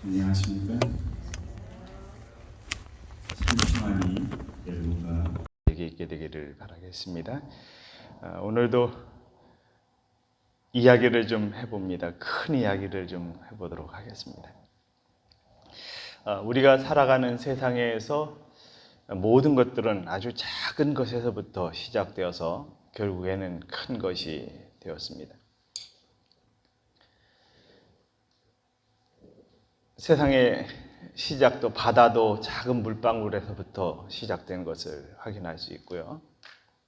안녕하십니까? 찬송하니 여러분과 얘기 있게 되기를 바라겠습니다. 오늘도 이야기를 좀 해봅니다. 큰 이야기를 좀 해보도록 하겠습니다. 우리가 살아가는 세상에서 모든 것들은 아주 작은 것에서부터 시작되어서 결국에는 큰 것이 되었습니다. 세상의 시작도 바다도 작은 물방울에서부터 시작된 것을 확인할 수 있고요.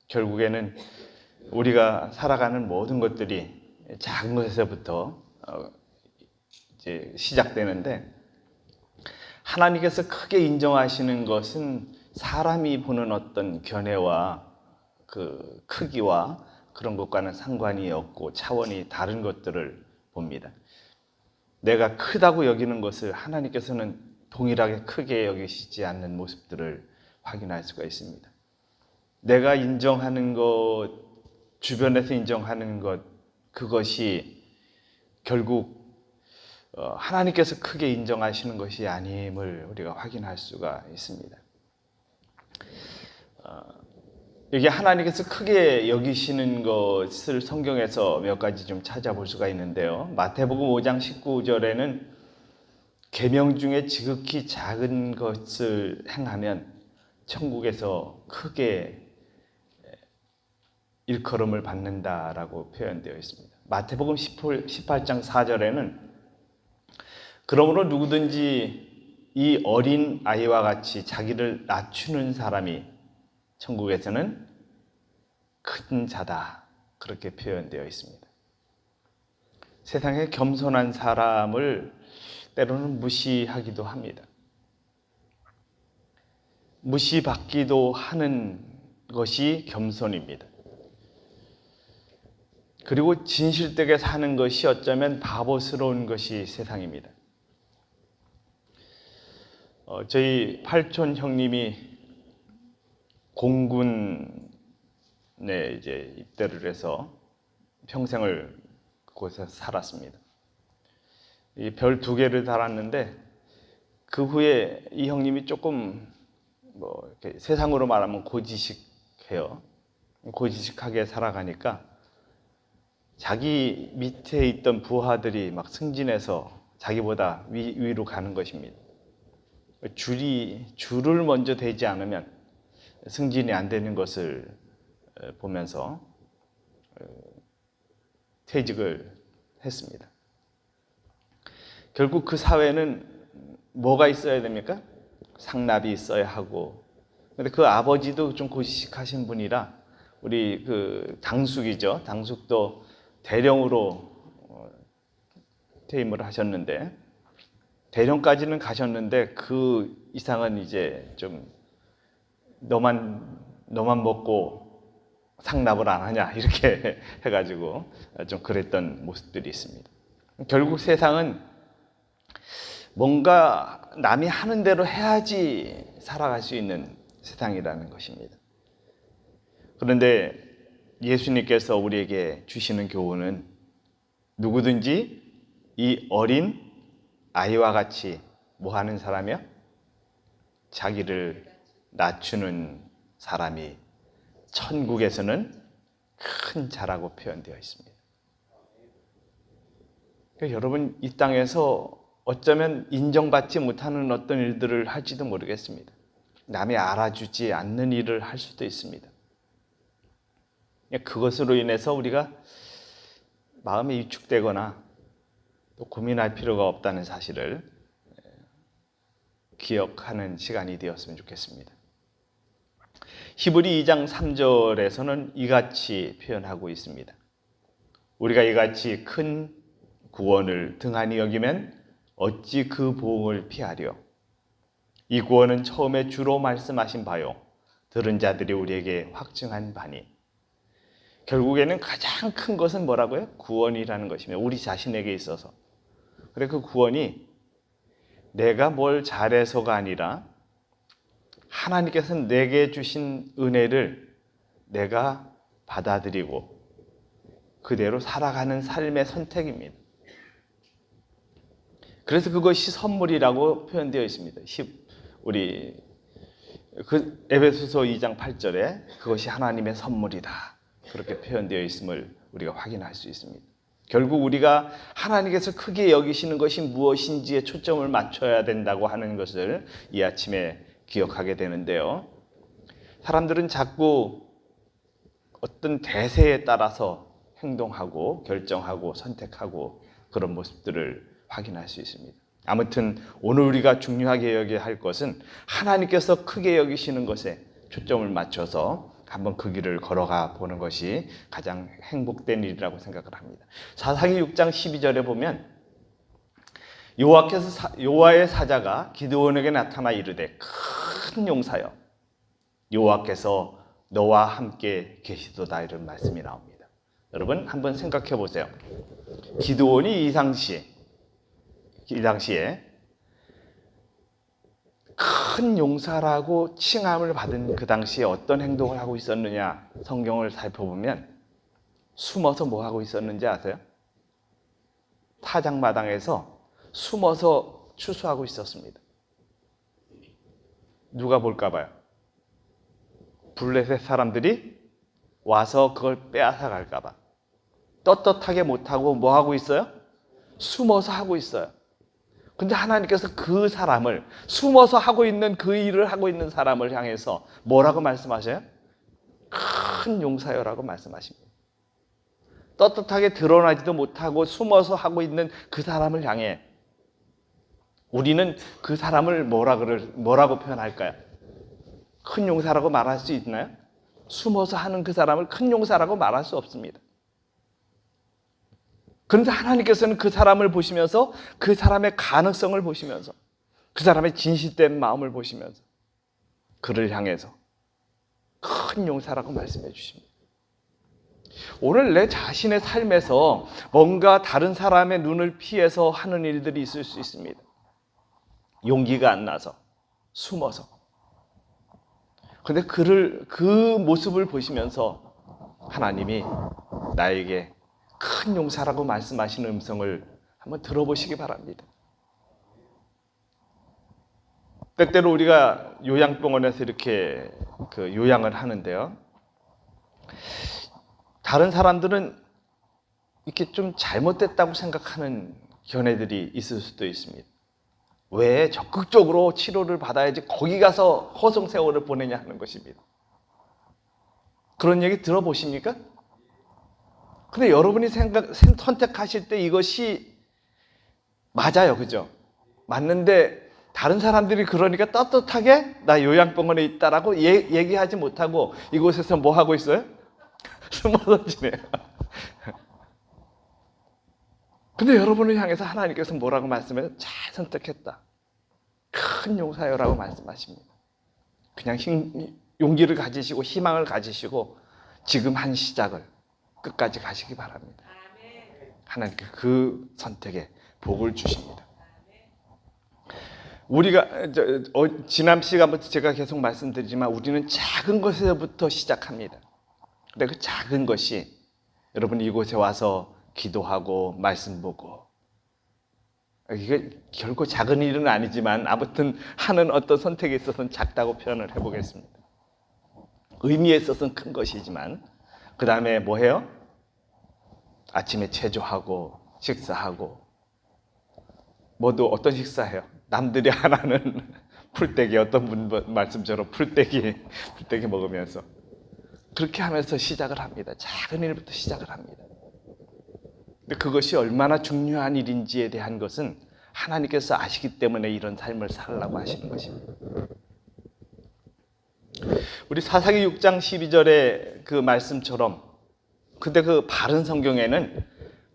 결국에는 우리가 살아가는 모든 것들이 작은 것에서부터 이제 시작되는데, 하나님께서 크게 인정하시는 것은 사람이 보는 어떤 견해와 그 크기와 그런 것과는 상관이 없고 차원이 다른 것들을 봅니다. 내가 크다고 여기는 것을 하나님께서는 동일하게 크게 여기시지 않는 모습들을 확인할 수가 있습니다. 내가 인정하는 것, 주변에서 인정하는 것, 그것이 결국 하나님께서 크게 인정하시는 것이 아님을 우리가 확인할 수가 있습니다. 여기 하나님께서 크게 여기시는 것을 성경에서 몇 가지 좀 찾아볼 수가 있는데요. 마태복음 5장 19절에는 계명 중에 지극히 작은 것을 행하면 천국에서 크게 일컬음을 받는다라고 표현되어 있습니다. 마태복음 18장 4절에는 그러므로 누구든지 이 어린 아이와 같이 자기를 낮추는 사람이 천국에서는 큰 자다, 그렇게 표현되어 있습니다. 세상에 겸손한 사람을 때로는 무시하기도 합니다. 무시받기도 하는 것이 겸손입니다. 그리고 진실되게 사는 것이 어쩌면 바보스러운 것이 세상입니다. 저희 팔촌 형님이 공군에 이제 입대를 해서 평생을 그곳에서 살았습니다. 이 별 2개를 달았는데, 그 후에 이 형님이 조금 이렇게 세상으로 말하면 고지식해요. 고지식하게 살아가니까 자기 밑에 있던 부하들이 막 승진해서 자기보다 위로 가는 것입니다. 줄을 먼저 대지 않으면 승진이 안 되는 것을 보면서 퇴직을 했습니다. 결국 그 사회는 뭐가 있어야 됩니까? 상납이 있어야 하고, 근데 그 아버지도 좀 고지식하신 분이라 우리 그 당숙이죠. 당숙도 대령으로 퇴임을 하셨는데, 대령까지는 가셨는데 그 이상은 이제 좀 너만 먹고 상납을 안 하냐, 이렇게 해가지고 좀 그랬던 모습들이 있습니다. 결국 세상은 뭔가 남이 하는 대로 해야지 살아갈 수 있는 세상이라는 것입니다. 그런데 예수님께서 우리에게 주시는 교훈은 누구든지 이 어린 아이와 같이 뭐 하는 사람이요? 자기를 낮추는 사람이 천국에서는 큰 자라고 표현되어 있습니다. 그러니까 여러분, 이 땅에서 어쩌면 인정받지 못하는 어떤 일들을 할지도 모르겠습니다. 남이 알아주지 않는 일을 할 수도 있습니다. 그것으로 인해서 우리가 마음이 위축되거나 또 고민할 필요가 없다는 사실을 기억하는 시간이 되었으면 좋겠습니다. 히브리 2장 3절에서는 이같이 표현하고 있습니다. 우리가 이같이 큰 구원을 등한히 여기면 어찌 그 보응을 피하려? 이 구원은 처음에 주로 말씀하신 바요, 들은 자들이 우리에게 확증한 바니. 결국에는 가장 큰 것은 뭐라고요? 구원이라는 것입니다. 우리 자신에게 있어서. 그래, 그 구원이 내가 뭘 잘해서가 아니라 하나님께서 내게 주신 은혜를 내가 받아들이고 그대로 살아가는 삶의 선택입니다. 그래서 그것이 선물이라고 표현되어 있습니다. 우리 그 에베소서 2장 8절에 그것이 하나님의 선물이다. 그렇게 표현되어 있음을 우리가 확인할 수 있습니다. 결국 우리가 하나님께서 크게 여기시는 것이 무엇인지에 초점을 맞춰야 된다고 하는 것을 이 아침에 기억하게 되는데요. 사람들은 자꾸 어떤 대세에 따라서 행동하고 결정하고 선택하고 그런 모습들을 확인할 수 있습니다. 아무튼 오늘 우리가 중요하게 여겨야 할 것은 하나님께서 크게 여기시는 것에 초점을 맞춰서 한번 그 길을 걸어가 보는 것이 가장 행복된 일이라고 생각을 합니다. 사사기 6장 12절에 보면 여호와의 사자가 기드온에게 나타나 이르되 큰 용사여 여호와께서 너와 함께 계시도다 이런 말씀이 나옵니다. 여러분 한번 생각해 보세요. 기드온이 이 당시에 큰 용사라고 칭함을 받은 그 당시에 어떤 행동을 하고 있었느냐 성경을 살펴보면 숨어서 뭐 하고 있었는지 아세요? 타작마당에서 숨어서 추수하고 있었습니다. 누가 볼까 봐요. 블레셋 사람들이 와서 그걸 빼앗아 갈까 봐. 떳떳하게 못하고 뭐 하고 있어요? 숨어서 하고 있어요. 근데 하나님께서 그 사람을 숨어서 하고 있는 그 일을 하고 있는 사람을 향해서 뭐라고 말씀하셔요? 큰 용사여라고 말씀하십니다. 떳떳하게 드러나지도 못하고 숨어서 하고 있는 그 사람을 향해 우리는 그 사람을 뭐라고 표현할까요? 큰 용사라고 말할 수 있나요? 숨어서 하는 그 사람을 큰 용사라고 말할 수 없습니다. 그런데 하나님께서는 그 사람을 보시면서 그 사람의 가능성을 보시면서 그 사람의 진실된 마음을 보시면서 그를 향해서 큰 용사라고 말씀해 주십니다. 오늘 내 자신의 삶에서 뭔가 다른 사람의 눈을 피해서 하는 일들이 있을 수 있습니다. 용기가 안 나서 숨어서. 그런데 그 모습을 보시면서 하나님이 나에게 큰 용사라고 말씀하시는 음성을 한번 들어보시기 바랍니다. 때때로 우리가 요양병원에서 이렇게 요양을 하는데요. 다른 사람들은 이렇게 좀 잘못됐다고 생각하는 견해들이 있을 수도 있습니다. 왜 적극적으로 치료를 받아야지 거기 가서 허송세월을 보내냐 하는 것입니다. 그런 얘기 들어보십니까? 근데 여러분이 선택하실 때 이것이 맞아요. 그죠? 맞는데 다른 사람들이 그러니까 떳떳하게 나 요양병원에 있다라고 얘기하지 못하고 이곳에서 뭐 하고 있어요? 숨어서 지내요. 근데 여러분을 향해서 하나님께서 뭐라고 말씀해서 잘 선택했다. 큰 용사여라고 말씀하십니다. 그냥 용기를 가지시고 희망을 가지시고 지금 한 시작을 끝까지 가시기 바랍니다. 하나님께 그 선택에 복을 주십니다. 우리가 지난 시간부터 제가 계속 말씀드리지만 우리는 작은 것에서부터 시작합니다. 근데 그 작은 것이 여러분 이곳에 와서 기도하고 말씀 보고 이게 결코 작은 일은 아니지만 아무튼 하는 어떤 선택에 있어서는 작다고 표현을 해보겠습니다. 의미에 있어서는 큰 것이지만 그 다음에 뭐 해요? 아침에 체조하고 식사하고 모두 어떤 식사해요? 남들이 안 하는 풀떼기 어떤 분 말씀처럼 풀떼기 먹으면서 그렇게 하면서 시작을 합니다. 작은 일부터 시작을 합니다. 근데 그것이 얼마나 중요한 일인지에 대한 것은 하나님께서 아시기 때문에 이런 삶을 살라고 하시는 것입니다. 우리 사사기 6장 12절의 그 말씀처럼 근데 그 바른 성경에는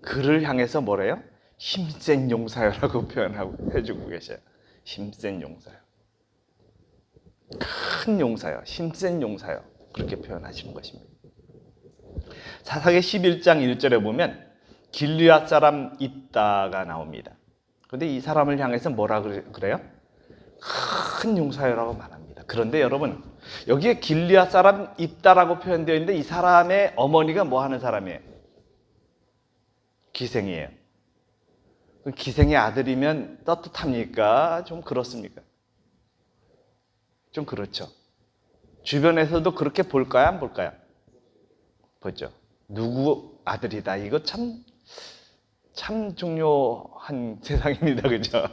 그를 향해서 뭐래요? 힘센 용사여라고 표현하고 해주고 계셔요. 힘센 용사요. 큰 용사요. 힘센 용사요. 그렇게 표현하시는 것입니다. 사사기 11장 1절에 보면 길르앗 사람 입다가 나옵니다. 그런데 이 사람을 향해서 뭐라 그래요? 큰 용사여라고 말합니다. 그런데 여러분 여기에 길르앗 사람 입다라고 표현되어 있는데 이 사람의 어머니가 뭐 하는 사람이에요? 기생이에요. 기생의 아들이면 떳떳합니까? 좀 그렇습니까? 좀 그렇죠. 주변에서도 그렇게 볼까요? 안 볼까요? 보죠. 누구 아들이다. 이거 참 중요한 세상입니다. 그죠?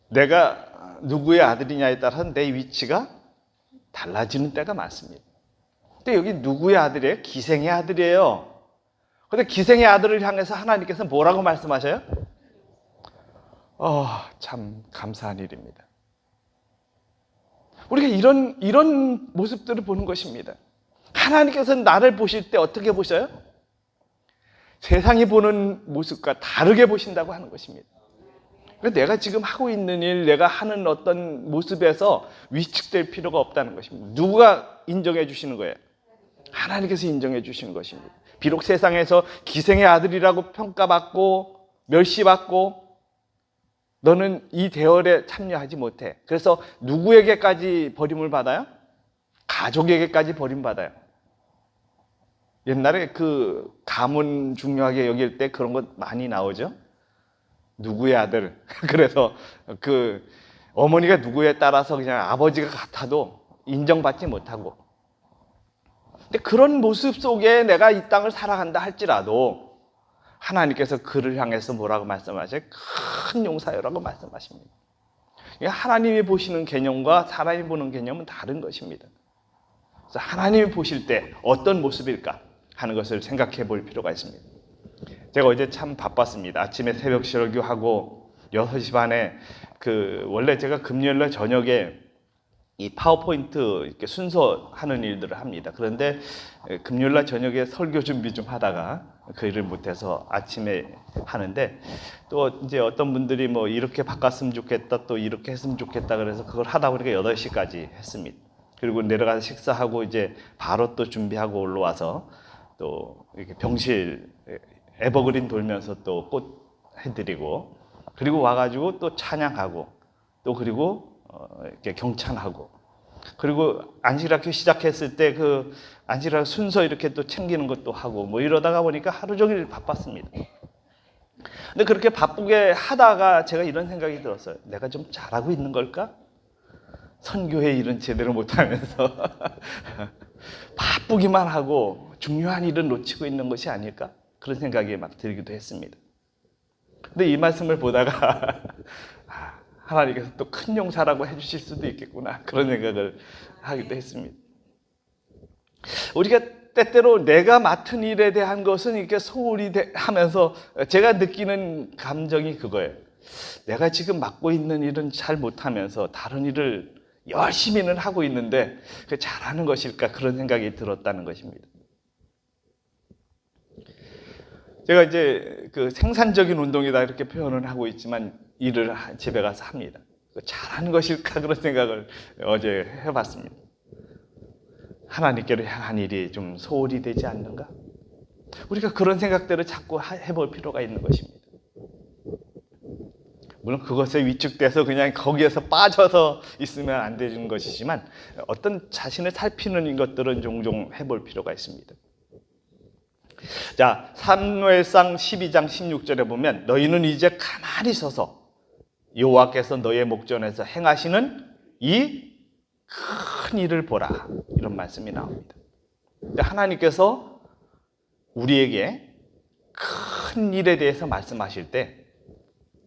내가 누구의 아들이냐에 따라서 내 위치가 달라지는 때가 많습니다. 근데 여기 누구의 아들이에요? 기생의 아들이에요. 근데 기생의 아들을 향해서 하나님께서 뭐라고 말씀하셔요? 참 감사한 일입니다. 우리가 이런 모습들을 보는 것입니다. 하나님께서는 나를 보실 때 어떻게 보셔요? 세상이 보는 모습과 다르게 보신다고 하는 것입니다. 내가 지금 하고 있는 일, 내가 하는 어떤 모습에서 위축될 필요가 없다는 것입니다. 누가 인정해 주시는 거예요? 하나님께서 인정해 주시는 것입니다. 비록 세상에서 기생의 아들이라고 평가받고 멸시받고 너는 이 대열에 참여하지 못해. 그래서 누구에게까지 버림을 받아요? 가족에게까지 버림받아요. 옛날에 그 가문 중요하게 여길 때 그런 것 많이 나오죠. 누구의 아들. 그래서 그 어머니가 누구에 따라서 그냥 아버지가 같아도 인정받지 못하고. 근데 그런 모습 속에 내가 이 땅을 살아간다 할지라도 하나님께서 그를 향해서 뭐라고 말씀하셔요? 큰 용사여라고 말씀하십니다. 하나님이 보시는 개념과 사람이 보는 개념은 다른 것입니다. 그래서 하나님이 보실 때 어떤 모습일까 하는 것을 생각해 볼 필요가 있습니다. 제가 어제 참 바빴습니다. 아침에 새벽 설교하고 6시 반에 원래 제가 금요일날 저녁에 이 파워포인트 이렇게 순서하는 일들을 합니다. 그런데 금요일날 저녁에 설교 준비 좀 하다가 그 일을 못해서 아침에 하는데 또 이제 어떤 분들이 뭐 이렇게 바꿨으면 좋겠다 또 이렇게 했으면 좋겠다 그래서 그걸 하다 보니까 8시까지 했습니다. 그리고 내려가서 식사하고 이제 바로 또 준비하고 올라와서 또 이렇게 병실 에버그린 돌면서 또 꽃 해드리고 그리고 와가지고 또 찬양하고 또 그리고 이렇게 경찬하고 그리고 안식일학교 시작했을 때 그 안식일학교 순서 이렇게 또 챙기는 것도 하고 뭐 이러다가 보니까 하루 종일 바빴습니다. 근데 그렇게 바쁘게 하다가 제가 이런 생각이 들었어요. 내가 좀 잘하고 있는 걸까? 선교의 일은 제대로 못하면서 바쁘기만 하고 중요한 일은 놓치고 있는 것이 아닐까? 그런 생각이 막 들기도 했습니다. 근데 이 말씀을 보다가 하나님께서 또 큰 용사라고 해주실 수도 있겠구나 그런 생각을 하기도 했습니다. 우리가 때때로 내가 맡은 일에 대한 것은 이렇게 소홀히 하면서 제가 느끼는 감정이 그거예요. 내가 지금 맡고 있는 일은 잘 못하면서 다른 일을 열심히는 하고 있는데 잘하는 것일까 그런 생각이 들었다는 것입니다. 제가 이제 그 생산적인 운동이다 이렇게 표현을 하고 있지만 일을 집에 가서 합니다. 잘하는 것일까 그런 생각을 어제 해봤습니다. 하나님께로 향한 일이 좀 소홀히 되지 않는가? 우리가 그런 생각들을 자꾸 해볼 필요가 있는 것입니다. 물론 그것에 위축돼서 그냥 거기에서 빠져서 있으면 안 되는 것이지만 어떤 자신을 살피는 것들은 종종 해볼 필요가 있습니다. 자, 사무엘상 12장 16절에 보면 너희는 이제 가만히 서서 여호와께서 너의 목전에서 행하시는 이 큰 일을 보라 이런 말씀이 나옵니다. 하나님께서 우리에게 큰 일에 대해서 말씀하실 때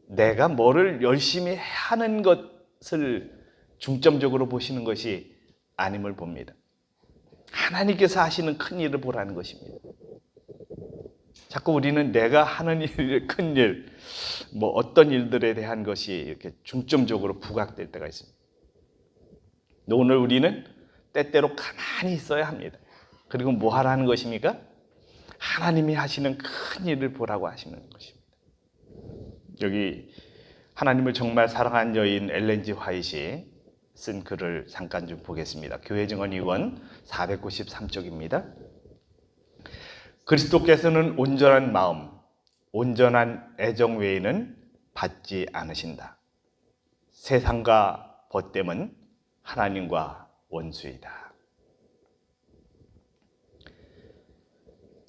내가 뭐를 열심히 하는 것을 중점적으로 보시는 것이 아님을 봅니다. 하나님께서 하시는 큰 일을 보라는 것입니다. 자꾸 우리는 내가 하는 일, 큰 일, 뭐 어떤 일들에 대한 것이 이렇게 중점적으로 부각될 때가 있습니다. 오늘 우리는 때때로 가만히 있어야 합니다. 그리고 뭐 하라는 것입니까? 하나님이 하시는 큰 일을 보라고 하시는 것입니다. 여기 하나님을 정말 사랑한 여인 엘렌 G 화이트이 쓴 글을 잠깐 좀 보겠습니다. 교회 증언 2권 493쪽입니다. 그리스도께서는 온전한 마음, 온전한 애정 외에는 받지 않으신다. 세상과 벗됨은 하나님과 원수이다.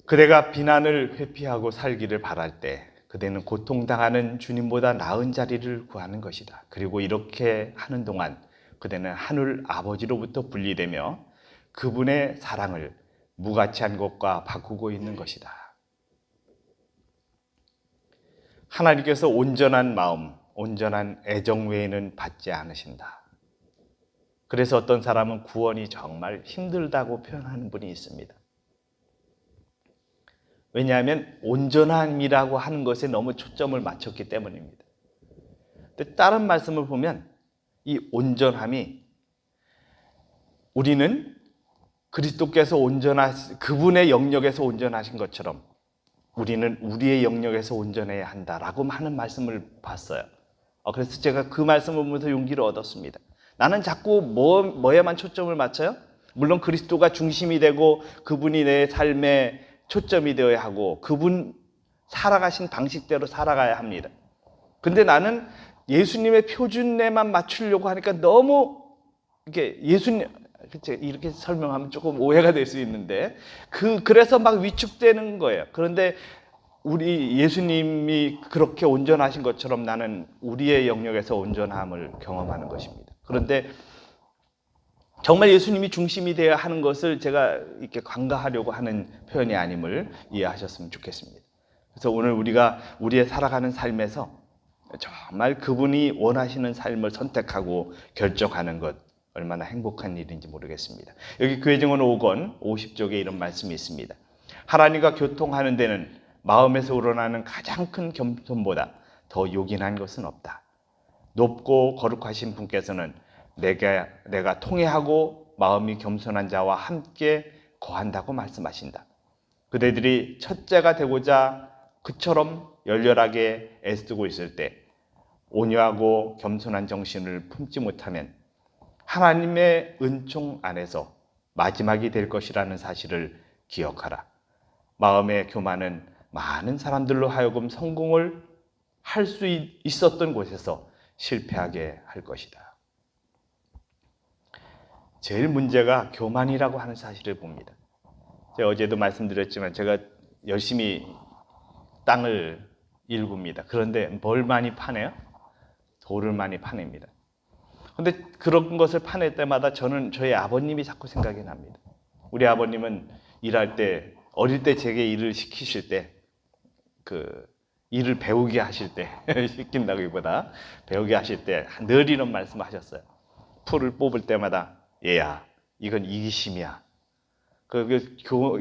그대가 비난을 회피하고 살기를 바랄 때 그대는 고통당하는 주님보다 나은 자리를 구하는 것이다. 그리고 이렇게 하는 동안 그대는 하늘 아버지로부터 분리되며 그분의 사랑을 무가치한 것과 바꾸고 있는 것이다. 하나님께서 온전한 마음, 온전한 애정 외에는 받지 않으신다. 그래서 어떤 사람은 구원이 정말 힘들다고 표현하는 분이 있습니다. 왜냐하면 온전함이라고 하는 것에 너무 초점을 맞췄기 때문입니다. 근데 다른 말씀을 보면 이 온전함이 우리는 그리스도께서 그분의 영역에서 온전하신 것처럼 우리는 우리의 영역에서 온전해야 한다라고 하는 말씀을 봤어요. 그래서 제가 그 말씀을 보면서 용기를 얻었습니다. 나는 자꾸 뭐에만 초점을 맞춰요? 물론 그리스도가 중심이 되고 그분이 내 삶의 초점이 되어야 하고 그분 살아가신 방식대로 살아가야 합니다. 근데 나는 예수님의 표준에만 맞추려고 하니까 너무 이렇게 설명하면 조금 오해가 될 수 있는데 그래서 막 위축되는 거예요. 그런데 우리 예수님이 그렇게 온전하신 것처럼 나는 우리의 영역에서 온전함을 경험하는 것입니다. 그런데 정말 예수님이 중심이 되어야 하는 것을 제가 이렇게 간과하려고 하는 표현이 아님을 이해하셨으면 좋겠습니다. 그래서 오늘 우리가 우리의 살아가는 삶에서 정말 그분이 원하시는 삶을 선택하고 결정하는 것 얼마나 행복한 일인지 모르겠습니다. 여기 교회증언 5권 50쪽에 이런 말씀이 있습니다. 하나님과 교통하는 데는 마음에서 우러나는 가장 큰 겸손보다 더 요긴한 것은 없다. 높고 거룩하신 분께서는 내가 통회하고 마음이 겸손한 자와 함께 거한다고 말씀하신다. 그대들이 첫째가 되고자 그처럼 열렬하게 애쓰고 있을 때 온유하고 겸손한 정신을 품지 못하면 하나님의 은총 안에서 마지막이 될 것이라는 사실을 기억하라. 마음의 교만은 많은 사람들로 하여금 성공을 할 수 있었던 곳에서 실패하게 할 것이다. 제일 문제가 교만이라고 하는 사실을 봅니다. 제가 어제도 말씀드렸지만 제가 열심히 땅을 일굽니다. 그런데 뭘 많이 파내요? 돌을 많이 파냅니다. 그런데 그런 것을 파낼 때마다 저는 저희 아버님이 자꾸 생각이 납니다. 우리 아버님은 일할 때 어릴 때 제게 일을 시키실 때 일을 배우게 하실 때 시킨다기보다 배우게 하실 때 늘 이런 말씀을 하셨어요. 풀을 뽑을 때마다 얘야 이건 이기심이야.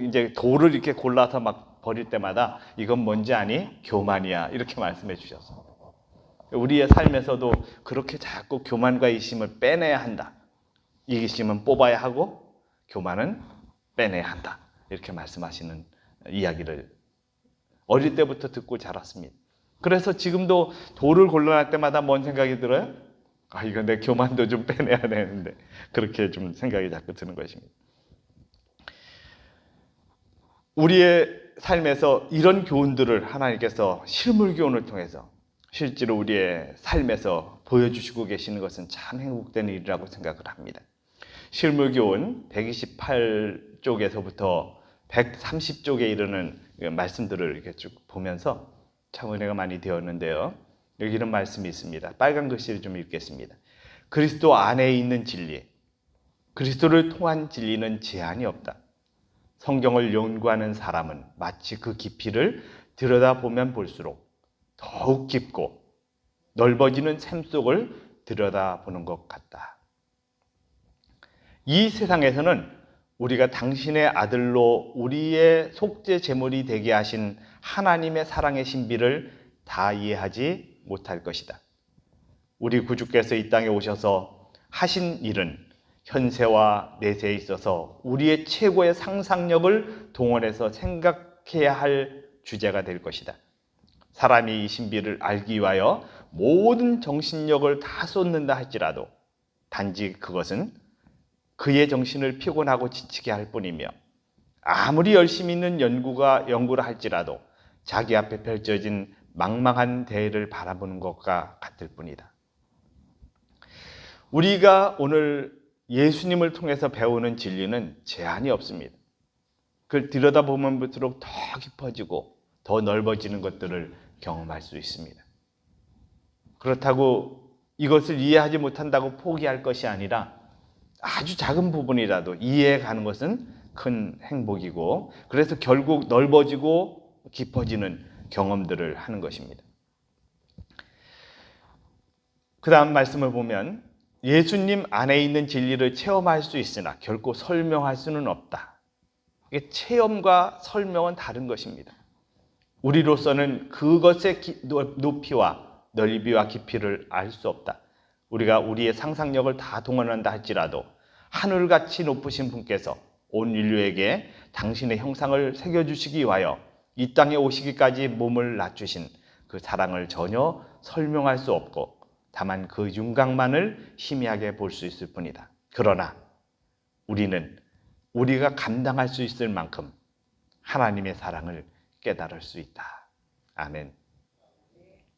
이제 돌을 이렇게 골라서 막 버릴 때마다 이건 뭔지 아니? 교만이야. 이렇게 말씀해 주셨어요. 우리의 삶에서도 그렇게 자꾸 교만과 이기심을 빼내야 한다. 이기심은 뽑아야 하고 교만은 빼내야 한다. 이렇게 말씀하시는 이야기를 어릴 때부터 듣고 자랐습니다. 그래서 지금도 돌을 골라낼 때마다 뭔 생각이 들어요? 이거 내 교만도 좀 빼내야 되는데 그렇게 좀 생각이 자꾸 드는 것입니다. 우리의 삶에서 이런 교훈들을 하나님께서 실물 교훈을 통해서 실제로 우리의 삶에서 보여주시고 계시는 것은 참 행복된 일이라고 생각을 합니다. 실물 교훈 128쪽에서부터 130쪽에 이르는 말씀들을 이렇게 쭉 보면서 참 은혜가 많이 되었는데요. 여기 이런 말씀이 있습니다. 빨간 글씨를 좀 읽겠습니다. 그리스도 안에 있는 진리, 그리스도를 통한 진리는 제한이 없다. 성경을 연구하는 사람은 마치 그 깊이를 들여다보면 볼수록 더욱 깊고 넓어지는 샘 속을 들여다보는 것 같다. 이 세상에서는 우리가 당신의 아들로 우리의 속죄 제물이 되게 하신 하나님의 사랑의 신비를 다 이해하지 못할 것이다. 우리 구주께서 이 땅에 오셔서 하신 일은 현세와 내세에 있어서 우리의 최고의 상상력을 동원해서 생각해야 할 주제가 될 것이다. 사람이 이 신비를 알기 위하여 모든 정신력을 다 쏟는다 할지라도 단지 그것은 그의 정신을 피곤하고 지치게 할 뿐이며 아무리 열심히 있는 연구를 할지라도 자기 앞에 펼쳐진 망망한 대회를 바라보는 것과 같을 뿐이다. 우리가 오늘 예수님을 통해서 배우는 진리는 제한이 없습니다. 그걸 들여다보면 볼수록 더 깊어지고 더 넓어지는 것들을 경험할 수 있습니다. 그렇다고 이것을 이해하지 못한다고 포기할 것이 아니라 아주 작은 부분이라도 이해해 가는 것은 큰 행복이고, 그래서 결국 넓어지고 깊어지는 경험들을 하는 것입니다. 그 다음 말씀을 보면 예수님 안에 있는 진리를 체험할 수 있으나 결코 설명할 수는 없다. 이게 체험과 설명은 다른 것입니다. 우리로서는 그것의 높이와 넓이와 깊이를 알 수 없다. 우리가 우리의 상상력을 다 동원한다 할지라도 하늘같이 높으신 분께서 온 인류에게 당신의 형상을 새겨주시기 위하여 이 땅에 오시기까지 몸을 낮추신 그 사랑을 전혀 설명할 수 없고 다만 그 윤곽만을 희미하게 볼 수 있을 뿐이다. 그러나 우리는 우리가 감당할 수 있을 만큼 하나님의 사랑을 깨달을 수 있다. 아멘.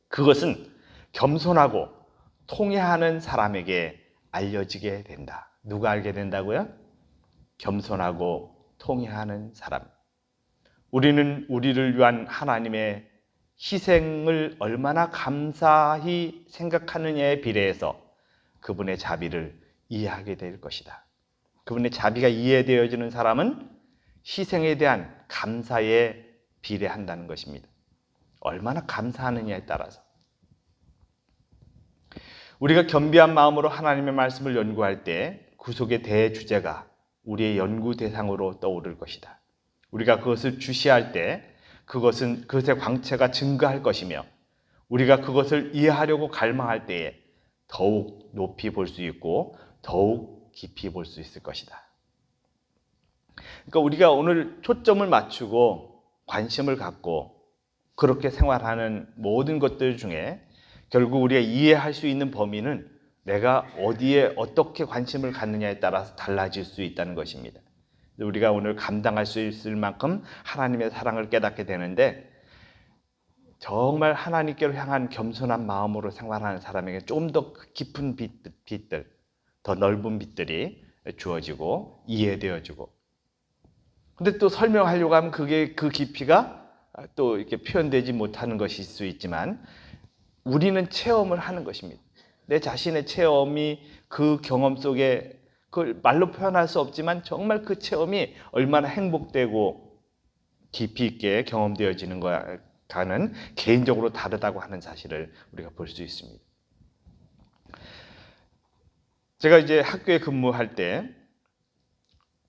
그것은 겸손하고 통회하는 사람에게 알려지게 된다. 누가 알게 된다고요? 겸손하고 통회하는 사람. 우리는 우리를 위한 하나님의 희생을 얼마나 감사히 생각하느냐에 비례해서 그분의 자비를 이해하게 될 것이다. 그분의 자비가 이해되어지는 사람은 희생에 대한 감사에 비례한다는 것입니다. 얼마나 감사하느냐에 따라서. 우리가 겸비한 마음으로 하나님의 말씀을 연구할 때 구속의 대주제가 우리의 연구 대상으로 떠오를 것이다. 우리가 그것을 주시할 때 그것의 광채가 증가할 것이며 우리가 그것을 이해하려고 갈망할 때에 더욱 높이 볼 수 있고 더욱 깊이 볼 수 있을 것이다. 그러니까 우리가 오늘 초점을 맞추고 관심을 갖고 그렇게 생활하는 모든 것들 중에 결국 우리가 이해할 수 있는 범위는 내가 어디에 어떻게 관심을 갖느냐에 따라서 달라질 수 있다는 것입니다. 우리가 오늘 감당할 수 있을 만큼 하나님의 사랑을 깨닫게 되는데 정말 하나님께로 향한 겸손한 마음으로 생활하는 사람에게 좀 더 깊은 빛들, 더 넓은 빛들이 주어지고 이해되어지고, 근데 또 설명하려고 하면 그게 그 깊이가 또 이렇게 표현되지 못하는 것일 수 있지만 우리는 체험을 하는 것입니다. 내 자신의 체험이 그 경험 속에 그걸 말로 표현할 수 없지만 정말 그 체험이 얼마나 행복되고 깊이 있게 경험되어지는 것과는 개인적으로 다르다고 하는 사실을 우리가 볼 수 있습니다. 제가 이제 학교에 근무할 때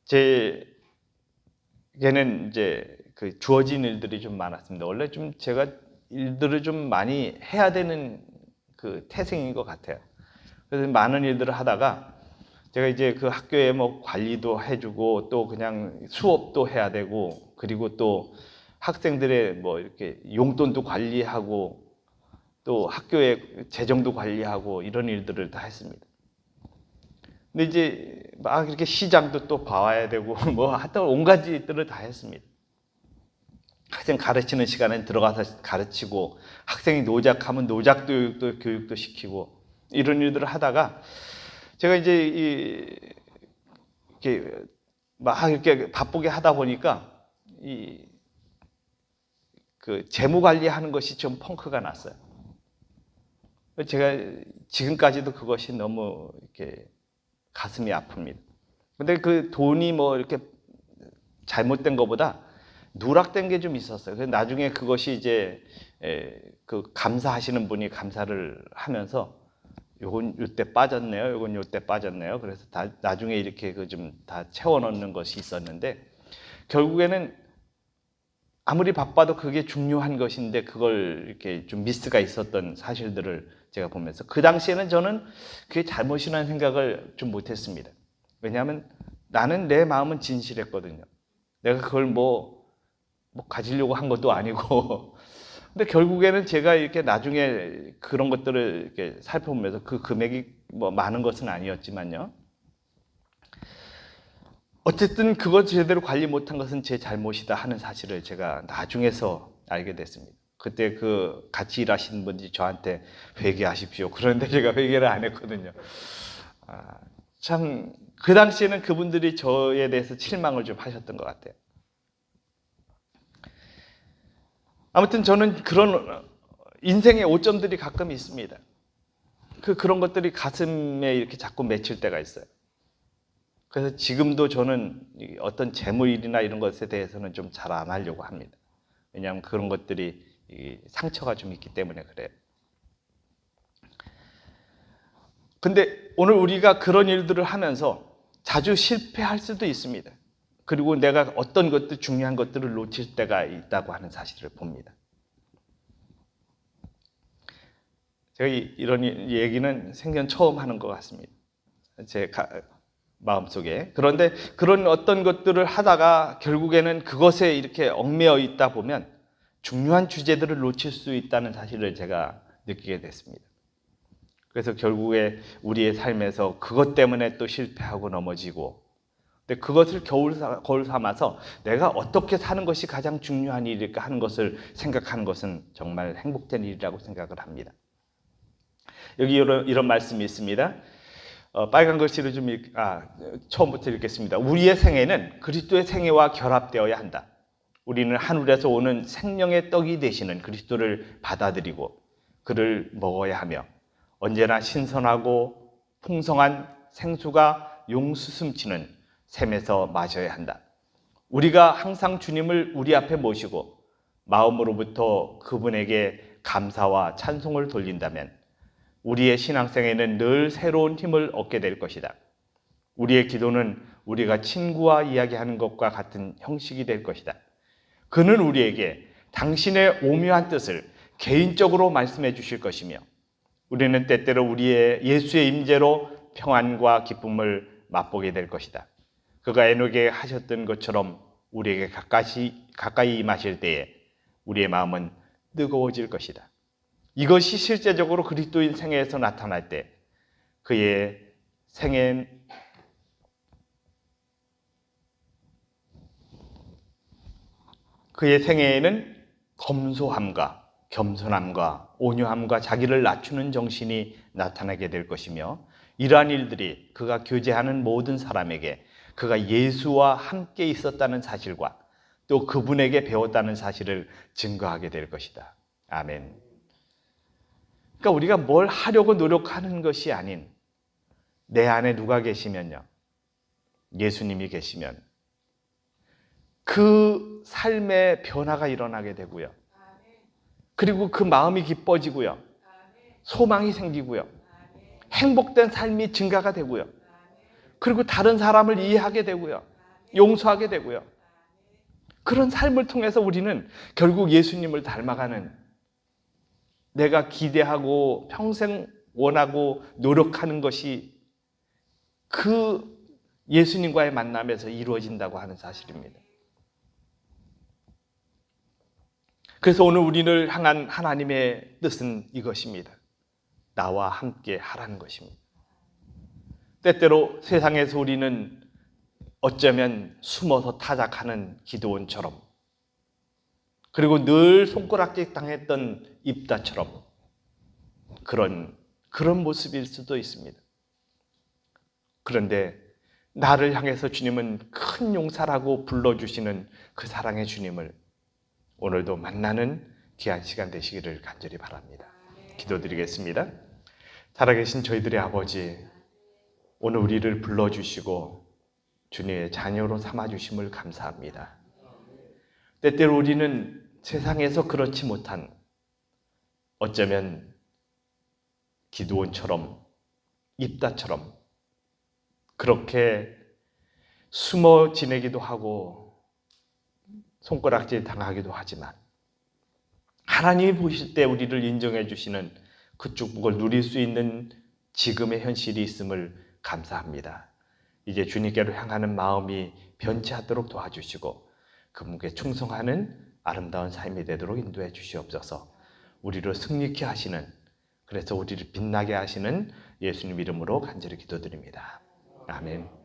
제게는 이제 그 주어진 일들이 좀 많았습니다. 원래 좀 제가 일들을 좀 많이 해야 되는 그 태생인 것 같아요. 그래서 많은 일들을 하다가 제가 이제 그 학교에 뭐 관리도 해주고 또 그냥 수업도 해야 되고 그리고 또 학생들의 뭐 이렇게 용돈도 관리하고 또 학교의 재정도 관리하고 이런 일들을 다 했습니다. 근데 이제 막 이렇게 시장도 또 봐야 되고 뭐 하여튼 온갖 일들을 다 했습니다. 학생 가르치는 시간엔 들어가서 가르치고 학생이 노작하면 노작 교육도 시키고 이런 일들을 하다가 제가 이제 이렇게 막 이렇게 바쁘게 하다 보니까 그 재무 관리하는 것이 좀 펑크가 났어요. 제가 지금까지도 그것이 너무 이렇게 가슴이 아픕니다. 근데 그 돈이 뭐 이렇게 잘못된 것보다 누락된 게 좀 있었어요. 그래서 나중에 그것이 이제 그 감사하시는 분이 감사를 하면서 요건 요때 빠졌네요. 요건 요때 빠졌네요. 그래서 다 나중에 이렇게 그 좀 다 채워 넣는 것이 있었는데 결국에는 아무리 바빠도 그게 중요한 것인데 그걸 이렇게 좀 미스가 있었던 사실들을 제가 보면서 그 당시에는 저는 그게 잘못이라는 생각을 좀 못했습니다. 왜냐하면 나는 내 마음은 진실했거든요. 내가 그걸 뭐 가지려고 한 것도 아니고. 근데 결국에는 제가 이렇게 나중에 그런 것들을 이렇게 살펴보면서 그 금액이 뭐 많은 것은 아니었지만요. 어쨌든 그것 제대로 관리 못한 것은 제 잘못이다 하는 사실을 제가 나중에서 알게 됐습니다. 그때 그 같이 일하시는 분이 저한테 회개하십시오. 그런데 제가 회개를 안 했거든요. 참 그 당시에는 그분들이 저에 대해서 실망을 좀 하셨던 것 같아요. 아무튼 저는 그런 인생의 오점들이 가끔 있습니다. 그런 것들이 가슴에 이렇게 자꾸 맺힐 때가 있어요. 그래서 지금도 저는 어떤 재물이나 이런 것에 대해서는 좀 잘 안 하려고 합니다. 왜냐하면 그런 것들이 상처가 좀 있기 때문에 그래요. 근데 오늘 우리가 그런 일들을 하면서 자주 실패할 수도 있습니다. 그리고 내가 어떤 것들, 중요한 것들을 놓칠 때가 있다고 하는 사실을 봅니다. 제가 이런 얘기는 생전 처음 하는 것 같습니다. 제 마음속에. 그런데 그런 어떤 것들을 하다가 결국에는 그것에 이렇게 얽매여 있다 보면 중요한 주제들을 놓칠 수 있다는 사실을 제가 느끼게 됐습니다. 그래서 결국에 우리의 삶에서 그것 때문에 또 실패하고 넘어지고, 근데 그것을 거울 삼아서 내가 어떻게 사는 것이 가장 중요한 일일까 하는 것을 생각하는 것은 정말 행복된 일이라고 생각을 합니다. 여기 이런 말씀이 있습니다. 빨간 글씨로 처음부터 읽겠습니다. 우리의 생애는 그리스도의 생애와 결합되어야 한다. 우리는 하늘에서 오는 생명의 떡이 되시는 그리스도를 받아들이고 그를 먹어야 하며 언제나 신선하고 풍성한 생수가 용수숨치는 샘에서 마셔야 한다. 우리가 항상 주님을 우리 앞에 모시고 마음으로부터 그분에게 감사와 찬송을 돌린다면 우리의 신앙생에는 늘 새로운 힘을 얻게 될 것이다. 우리의 기도는 우리가 친구와 이야기하는 것과 같은 형식이 될 것이다. 그는 우리에게 당신의 오묘한 뜻을 개인적으로 말씀해 주실 것이며 우리는 때때로 우리의 예수의 임재로 평안과 기쁨을 맛보게 될 것이다. 그가 에녹에게 하셨던 것처럼 우리에게 가까이 임하실 때에 우리의 마음은 뜨거워질 것이다. 이것이 실제적으로 그리스도인 생애에서 나타날 때 그의 생애에는 검소함과 겸손함과 온유함과 자기를 낮추는 정신이 나타나게 될 것이며 이러한 일들이 그가 교제하는 모든 사람에게 그가 예수와 함께 있었다는 사실과 또 그분에게 배웠다는 사실을 증거하게 될 것이다. 아멘. 그러니까 우리가 뭘 하려고 노력하는 것이 아닌 내 안에 누가 계시면요. 예수님이 계시면 그 삶의 변화가 일어나게 되고요. 그리고 그 마음이 기뻐지고요. 소망이 생기고요. 행복된 삶이 증가가 되고요. 그리고 다른 사람을 이해하게 되고요. 용서하게 되고요. 그런 삶을 통해서 우리는 결국 예수님을 닮아가는 내가 기대하고 평생 원하고 노력하는 것이 그 예수님과의 만남에서 이루어진다고 하는 사실입니다. 그래서 오늘 우리를 향한 하나님의 뜻은 이것입니다. 나와 함께 하라는 것입니다. 때때로 세상에서 우리는 어쩌면 숨어서 타작하는 기드온처럼 그리고 늘 손가락질 당했던 입다처럼 그런 모습일 수도 있습니다. 그런데 나를 향해서 주님은 큰 용사라고 불러주시는 그 사랑의 주님을 오늘도 만나는 귀한 시간 되시기를 간절히 바랍니다. 기도드리겠습니다. 살아계신 저희들의 아버지, 오늘 우리를 불러주시고 주님의 자녀로 삼아주심을 감사합니다. 때때로 우리는 세상에서 그렇지 못한 어쩌면 기드온처럼 입다처럼 그렇게 숨어 지내기도 하고 손가락질 당하기도 하지만 하나님이 보실 때 우리를 인정해 주시는 그 축복을 누릴 수 있는 지금의 현실이 있음을 감사합니다. 이제 주님께로 향하는 마음이 변치 않도록 도와주시고 그분께 충성하는 아름다운 삶이 되도록 인도해 주시옵소서. 우리를 승리케 하시는, 그래서 우리를 빛나게 하시는 예수님 이름으로 간절히 기도드립니다. 아멘.